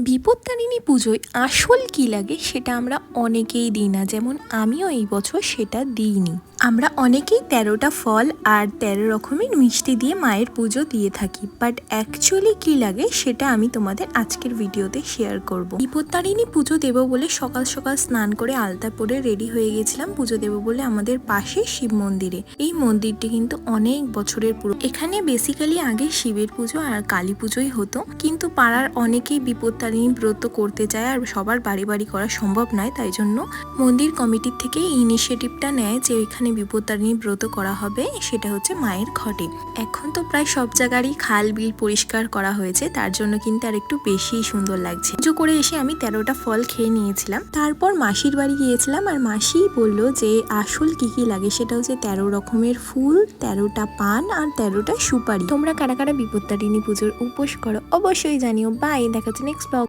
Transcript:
বিপত্তারিণী পুজোয় আসল কি লাগে সেটা আমরা অনেকেই দিই না, যেমন আমিও এই বছর সেটা দিইনি। আমরা অনেকেই 13টা ফল আর 13 রকমের মিষ্টি দিয়ে মায়ের পুজো দিয়ে থাকি, বাট অ্যাকচুয়ালি কি লাগে সেটা আমি তোমাদের আজকের ভিডিওতে শেয়ার করব। বিপত্তারিণী পুজো দেব বলে সকাল সকাল স্নান করে আলতা পরে রেডি হয়ে গেছিলাম পুজো দেব বলে আমাদের পাশে শিব মন্দিরে। এই মন্দিরটি কিন্তু অনেক বছরের পুরো। এখানে বেসিক্যালি আগে শিবের পুজো আর কালী পুজোই হতো, কিন্তু পাড়ার অনেকেই বিপত্তারিণী ব্রত করতে চায় আর সবার বাড়ি বাড়ি করা সম্ভব নয়, তাই জন্য মন্দির কমিটির থেকে এই ইনিশিয়েটিভটা নেয় যে এখানে বিপত্তারিণী ব্রত করা হবে, সেটা হচ্ছে মায়ের ঘটে। এখন তো প্রায় সব জায়গারই খাল বিল পরিষ্কার করা হয়েছে, তার জন্য কিন্তু আর একটু বেশি সুন্দর লাগছে। পুজো করে এসে আমি 13টা ফল খেয়ে নিয়েছিলাম, তারপর মাসির বাড়ি গিয়েছিলাম আর মাসি বললো যে আসল কি কি লাগে সেটা হচ্ছে 13 রকমের ফুল, 13টা পান আর 13টা সুপারি। তোমরা কারা কারা বিপত্তারিণী পুজোর উপোস করো অবশ্যই জানিও। বাই, দেখা হচ্ছে নেক্সট ব্লগ।